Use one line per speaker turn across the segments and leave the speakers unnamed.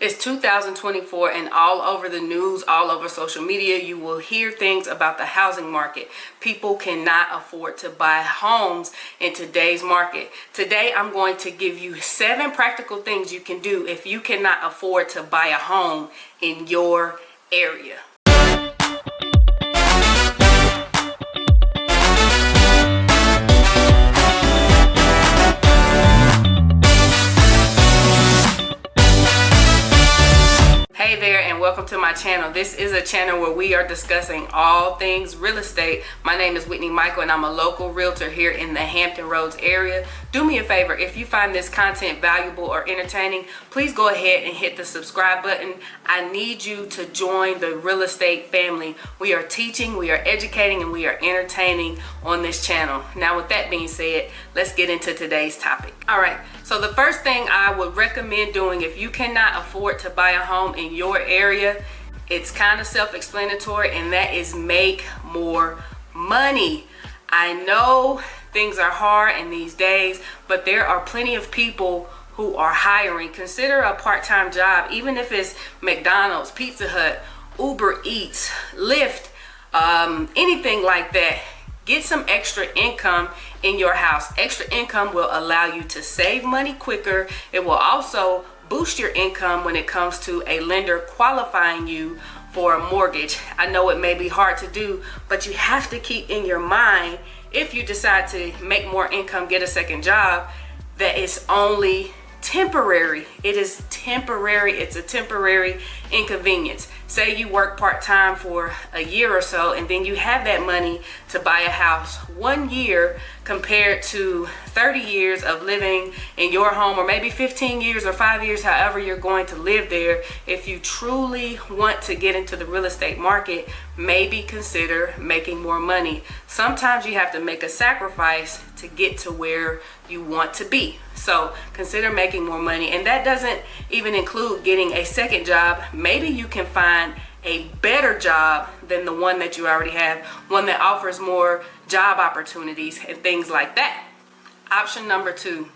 It's 2024 and all over the news, all over social media, you will hear things about the housing market. People cannot afford to buy homes in today's market. Today, I'm going to give you 7 practical things you can do if you cannot afford to buy a home in your area. Hey there, and welcome to my channel. This is a channel where we are discussing all things real estate. My name is Whitney Michael and I'm a local realtor here in the Hampton Roads area. Do me a favor, if you find this content valuable or entertaining, please go ahead and hit the subscribe button. I need you to join the real estate family. We are teaching, we are educating, and we are entertaining on this channel. Now with that being said, let's get into today's topic. All right, so the first thing I would recommend doing if you cannot afford to buy a home in your area, it's kind of self-explanatory, and that is make more money. I know things are hard in these days, but there are plenty of people who are hiring. Consider a part-time job, even if it's McDonald's, Pizza Hut, Uber Eats, Lyft, anything like that. Get some extra income in your house. Extra income will allow you to save money quicker. It will also boost your income when it comes to a lender qualifying you for a mortgage. I know it may be hard to do, but you have to keep in your mind, if you decide to make more income, get a second job, that it's only temporary. It is temporary. It's a temporary inconvenience. Say you work part-time for a year or so, and then you have that money to buy a house. 1 year compared to 30 years of living in your home, or maybe 15 years or 5 years, however you're going to live there. If you truly want to get into the real estate market, maybe consider making more money. Sometimes you have to make a sacrifice to get to where you want to be. So consider making more money, and that doesn't even include getting a second job. Maybe you can find a better job than the one that you already have, one that offers more job opportunities and things like that. Option number 2,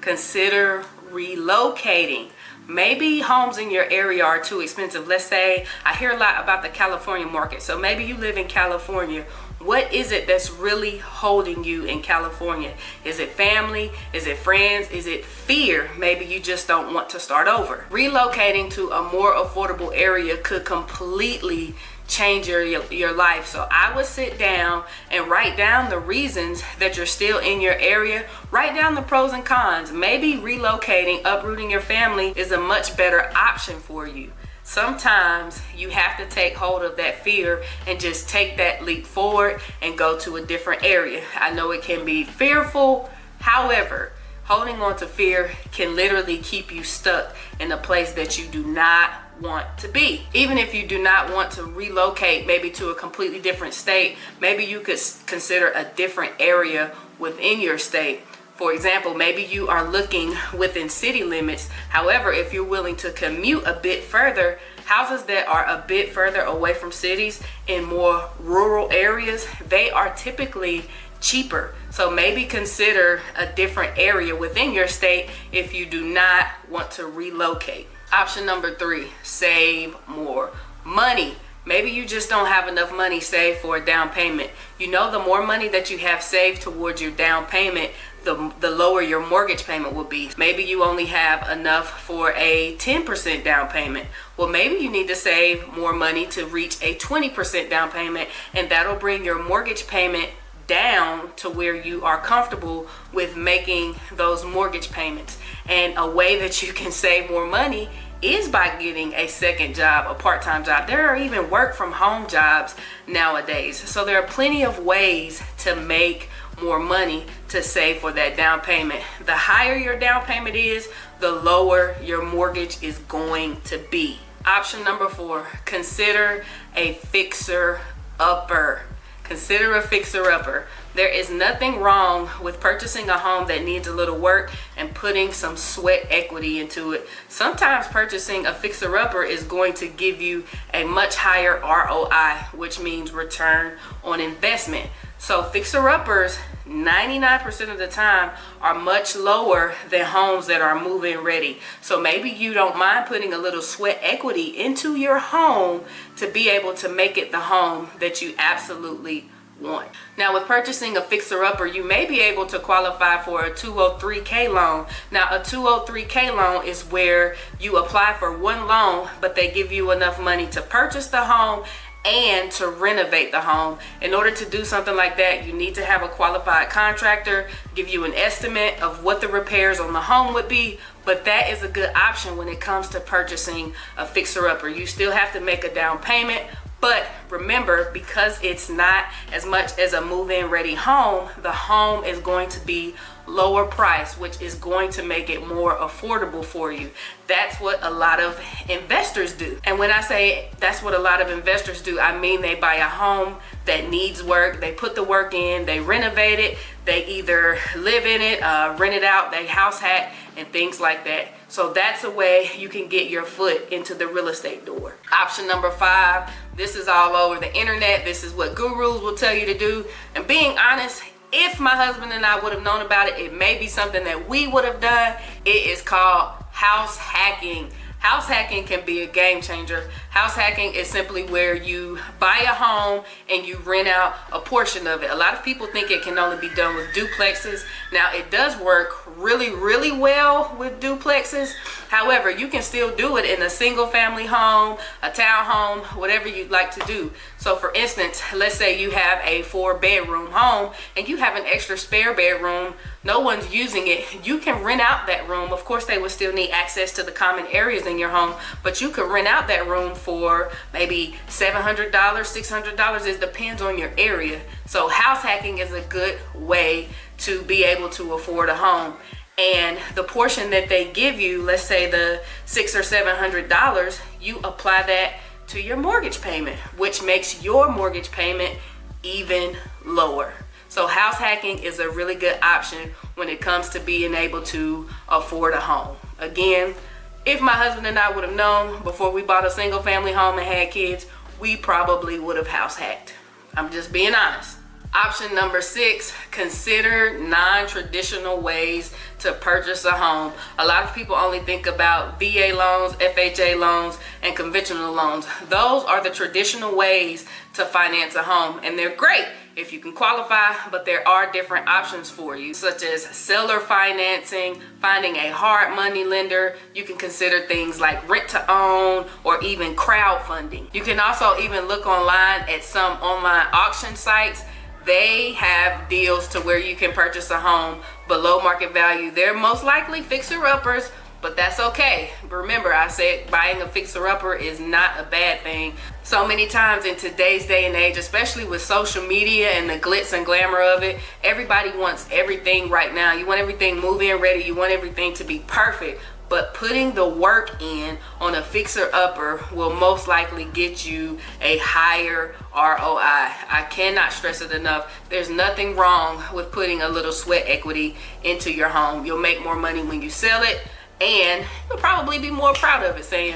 consider relocating. Maybe homes in your area are too expensive. Let's say, I hear a lot about the California market. So maybe you live in California. What is it that's really holding you in California? Is it family? Is it friends? Is it fear? Maybe you just don't want to start over. Relocating to a more affordable area could completely change your life. So I would sit down and write down the reasons that you're still in your area. Write down the pros and cons. Maybe relocating, uprooting your family is a much better option for you. Sometimes you have to take hold of that fear and just take that leap forward and go to a different area. I know it can be fearful. However, holding on to fear can literally keep you stuck in a place that you do not want to be. Even if you do not want to relocate maybe to a completely different state, maybe you could consider a different area within your state. For example, maybe you are looking within city limits. However, if you're willing to commute a bit further, houses that are a bit further away from cities in more rural areas, they are typically cheaper. So maybe consider a different area within your state if you do not want to relocate. Option number 3, save more money. Maybe you just don't have enough money saved for a down payment. You know, the more money that you have saved towards your down payment, the lower your mortgage payment will be. Maybe you only have enough for a 10% down payment. Well, maybe you need to save more money to reach a 20% down payment, and that'll bring your mortgage payment down to where you are comfortable with making those mortgage payments. And a way that you can save more money is by getting a second job, a part-time job. There are even work from home jobs nowadays. So there are plenty of ways to make more money to save for that down payment. The higher your down payment is, the lower your mortgage is going to be. Option number 4, consider a fixer-upper. Consider a fixer-upper. There is nothing wrong with purchasing a home that needs a little work and putting some sweat equity into it. Sometimes purchasing a fixer-upper is going to give you a much higher ROI, which means return on investment. So fixer-uppers 99% of the time are much lower than homes that are move-in ready. So maybe you don't mind putting a little sweat equity into your home to be able to make it the home that you absolutely want. Now, with purchasing a fixer-upper, you may be able to qualify for a 203K loan. Now, a 203K loan is where you apply for one loan, but they give you enough money to purchase the home and to renovate the home. In order to do something like that, you need to have a qualified contractor give you an estimate of what the repairs on the home would be. But that is a good option when it comes to purchasing a fixer-upper. You still have to make a down payment, but remember, because it's not as much as a move-in ready home, the home is going to be lower price, which is going to make it more affordable for you. That's what a lot of investors do. And when I say that's what a lot of investors do, I mean they buy a home that needs work, they put the work in, they renovate it, they either live in it, rent it out, they house hack, and things like that. So that's a way you can get your foot into the real estate door. Option number 5, this is all over the internet. This is what gurus will tell you to do. And being honest, if my husband and I would have known about it, it may be something that we would have done. It is called house hacking. House hacking can be a game changer. House hacking is simply where you buy a home and you rent out a portion of it. A lot of people think it can only be done with duplexes. Now, it does work really well with duplexes. However, you can still do it in a single family home, a townhome, whatever you'd like to do. So for instance, let's say you have a 4-bedroom home and you have an extra spare bedroom. No one's using it. You can rent out that room. Of course, they would still need access to the common areas in your home, but you could rent out that room for maybe $700, $600. It depends on your area. So house hacking is a good way to be able to afford a home. And the portion that they give you, let's say the $600 or $700, you apply that to your mortgage payment, which makes your mortgage payment even lower. So house hacking is a really good option when it comes to being able to afford a home. Again, if my husband and I would have known before we bought a single family home and had kids, we probably would have house hacked. I'm just being honest. Option number 6, consider non-traditional ways to purchase a home. A lot of people only think about VA loans, FHA loans, and conventional loans. Those are the traditional ways to finance a home, and they're great if you can qualify, but there are different options for you, such as seller financing, finding a hard money lender. You can consider things like rent to own or even crowdfunding. You can also even look online at some online auction sites. They have deals to where you can purchase a home below market value. They're most likely fixer-uppers, but that's okay. Remember, I said buying a fixer-upper is not a bad thing. So many times in today's day and age, especially with social media and the glitz and glamour of it, everybody wants everything right now. You want everything move-in ready. You want everything to be perfect. But putting the work in on a fixer-upper will most likely get you a higher ROI. I cannot stress it enough. There's nothing wrong with putting a little sweat equity into your home. You'll make more money when you sell it, and you'll probably be more proud of it, saying,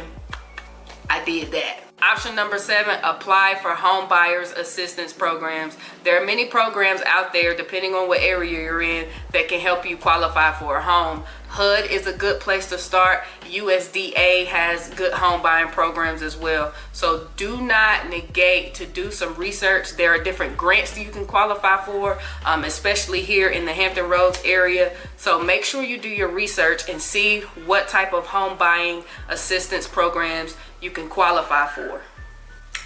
I did that. Option number 7, apply for home buyers assistance programs. There are many programs out there, depending on what area you're in, that can help you qualify for a home. HUD is a good place to start. USDA has good home buying programs as well. So do not negate to do some research. There are different grants that you can qualify for, especially here in the Hampton Roads area. So make sure you do your research and see what type of home buying assistance programs you can qualify for.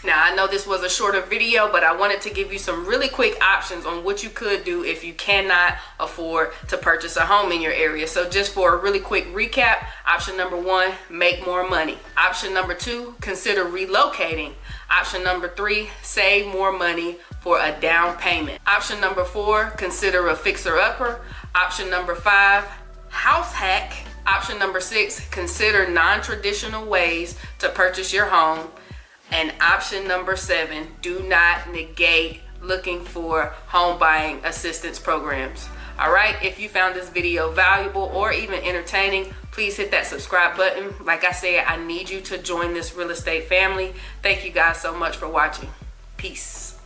Now, I know this was a shorter video, but I wanted to give you some really quick options on what you could do if you cannot afford to purchase a home in your area. So just for a really quick recap, option number 1, make more money. Option number 2, consider relocating. Option number 3, save more money for a down payment. Option number 4, consider a fixer-upper. Option number 5, house hack. Option number 6, consider non-traditional ways to purchase your home. And option number 7, do not negate looking for home buying assistance programs. All right, if you found this video valuable or even entertaining, please hit that subscribe button. Like I said, I need you to join this real estate family. Thank you guys so much for watching. Peace.